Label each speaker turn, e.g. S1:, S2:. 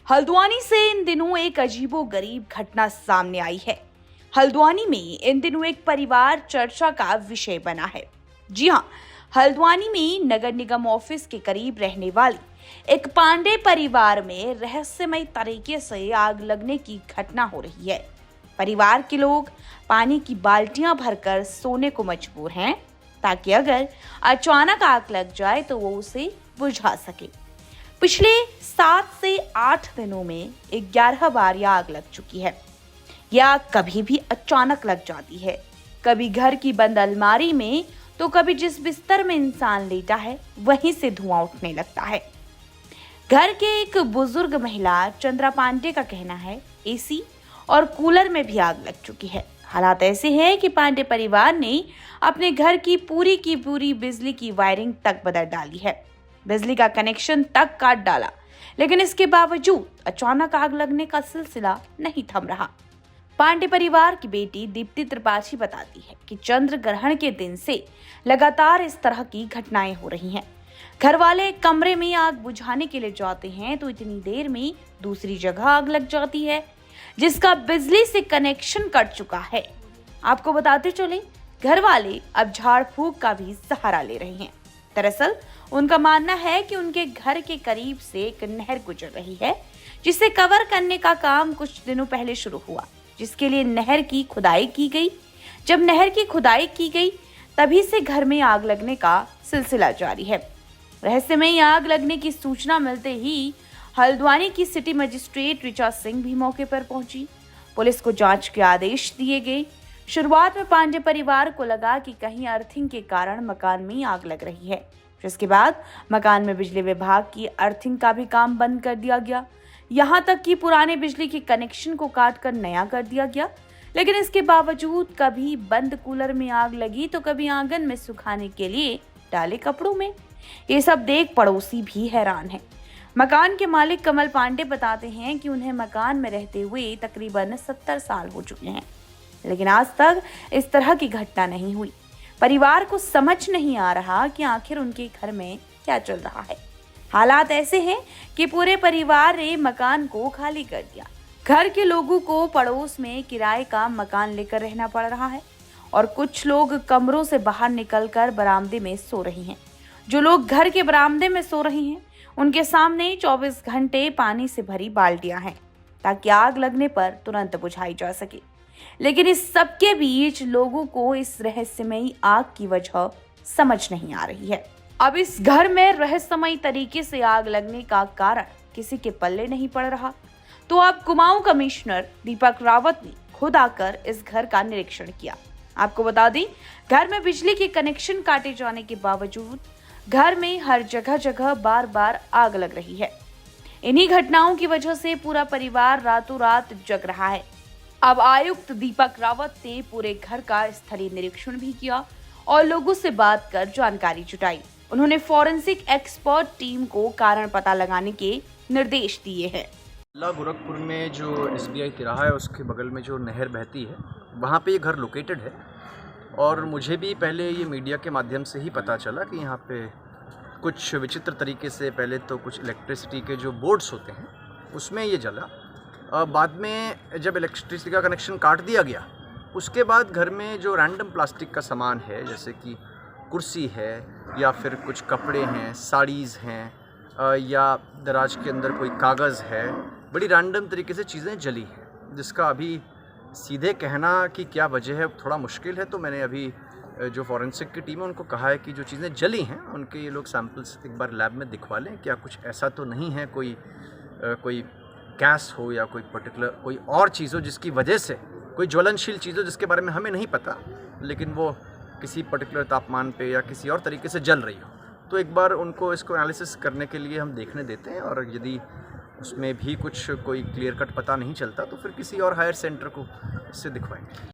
S1: हल्द्वानी से इन दिनों एक अजीबोगरीब घटना सामने आई है। हल्द्वानी में इन दिनों एक परिवार चर्चा का विषय बना है। जी हां, हल्द्वानी में नगर निगम ऑफिस के करीब रहने वाली एक पांडे परिवार में रहस्यमय तरीके से आग लगने की घटना हो रही है। परिवार के लोग पानी की बाल्टियां भरकर सोने को मजबूर हैं ताकि अगर अचानक आग लग जाए तो वो उसे बुझा सके। पिछले 7 से 8 दिनों में 11 बार यह आग लग चुकी है। यह आग कभी भी अचानक लग जाती है, कभी घर की बंद अलमारी में तो कभी जिस बिस्तर में इंसान लेटा है वहीं से धुआं उठने लगता है। घर के एक बुजुर्ग महिला चंद्रा पांडे का कहना है एसी और कूलर में भी आग लग चुकी है। हालात ऐसे हैं कि पांडे परिवार ने अपने घर की पूरी बिजली की वायरिंग तक बदल डाली है, बिजली का कनेक्शन तक काट डाला, लेकिन इसके बावजूद अचानक आग लगने का सिलसिला नहीं थम रहा। पांडे परिवार की बेटी दीप्ति त्रिपाठी बताती है कि चंद्र ग्रहण के दिन से लगातार इस तरह की घटनाएं हो रही हैं। घर वाले एक कमरे में आग बुझाने के लिए जाते हैं तो इतनी देर में दूसरी जगह आग लग जाती है, जिसका बिजली से कनेक्शन कट चुका है। आपको बताते चले, घर वाले अब झाड़ फूंक का भी सहारा ले रहे हैं। दरअसल उनका मानना है कि उनके घर के करीब से एक नहर गुजर रही है, जिसे कवर करने का काम कुछ दिनों पहले शुरू हुआ, जिसके लिए नहर की खुदाई की गई। जब नहर की खुदाई की गई तभी से घर में आग लगने का सिलसिला जारी है। रहस्यमय आग लगने की सूचना मिलते ही हल्द्वानी की सिटी मजिस्ट्रेट ऋचा सिंह भी मौके पर पहुंची। पुलिस को जांच के आदेश दिए गए। शुरुआत में पांडे परिवार को लगा कि कहीं अर्थिंग के कारण मकान में आग लग रही है, जिसके बाद मकान में बिजली विभाग की अर्थिंग का भी काम बंद कर दिया गया। यहां तक कि पुराने बिजली के कनेक्शन को काटकर नया कर दिया गया। लेकिन इसके बावजूद कभी बंद कूलर में आग लगी तो कभी आंगन में सुखाने के लिए डाले कपड़ों में। ये सब देख पड़ोसी भी हैरान हैं। मकान के मालिक कमल पांडे बताते हैं कि उन्हें मकान में रहते हुए तकरीबन 70 साल हो चुके हैं, लेकिन आज तक इस तरह की घटना नहीं हुई। परिवार को समझ नहीं आ रहा कि आखिर उनके घर में क्या चल रहा है। हालात ऐसे हैं कि पूरे परिवार ने मकान को खाली कर दिया। घर के लोगों को पड़ोस में किराए का मकान लेकर रहना पड़ रहा है और कुछ लोग कमरों से बाहर निकलकर बरामदे में सो रहे हैं। जो लोग घर के बरामदे में सो रहे हैं उनके सामने 24 घंटे पानी से भरी बाल्टियां हैं ताकि आग लगने पर तुरंत बुझाई जा सके। लेकिन इस सबके बीच लोगों को इस रहस्यमयी आग की वजह समझ नहीं आ रही है। अब इस घर में रहस्यमयी तरीके से आग लगने का कारण किसी के पल्ले नहीं पड़ रहा, तो अब कुमाऊं कमिश्नर दीपक रावत ने खुद आकर इस घर का निरीक्षण किया। आपको बता दें, घर में बिजली के कनेक्शन काटे जाने के बावजूद घर में हर जगह बार बार आग लग रही है। इन्हीं घटनाओं की वजह से पूरा परिवार रातों रात जग रहा है। अब आयुक्त दीपक रावत ने पूरे घर का स्थलीय निरीक्षण भी किया और लोगों से बात कर जानकारी जुटाई। उन्होंने फॉरेंसिक एक्सपर्ट टीम को कारण पता लगाने के निर्देश दिए हैं।
S2: गोरखपुर में जो SBI तिराहा है उसके बगल में जो नहर बहती है वहाँ पे ये घर लोकेटेड है और मुझे भी पहले ये मीडिया के माध्यम से ही पता चला कि यहाँ पे कुछ विचित्र तरीके से पहले तो कुछ इलेक्ट्रिसिटी के जो बोर्ड्स होते हैं उसमें ये जला। बाद में जब इलेक्ट्रिसिटी का कनेक्शन काट दिया गया उसके बाद घर में जो रैंडम प्लास्टिक का सामान है, जैसे कि कुर्सी है या फिर कुछ कपड़े हैं, साड़ीज़ हैं या दराज के अंदर कोई कागज़ है, बड़ी रैंडम तरीके से चीज़ें जली हैं, जिसका अभी सीधे कहना कि क्या वजह है थोड़ा मुश्किल है। तो मैंने अभी जो फॉरेंसिक की टीम है उनको कहा है कि जो चीज़ें जली हैं उनके ये लोग सैंपल्स एक बार लैब में दिखवा लें, क्या कुछ ऐसा तो नहीं है कोई गैस हो या कोई पर्टिकुलर कोई और चीज़ हो जिसकी वजह से कोई ज्वलनशील चीज़ हो जिसके बारे में हमें नहीं पता, लेकिन वो किसी पर्टिकुलर तापमान पे या किसी और तरीके से जल रही हो। तो एक बार उनको इसको एनालिसिस करने के लिए हम देखने देते हैं और यदि उसमें भी कुछ कोई क्लियर कट पता नहीं चलता तो फिर किसी और हायर सेंटर को इससे दिखवाएंगे।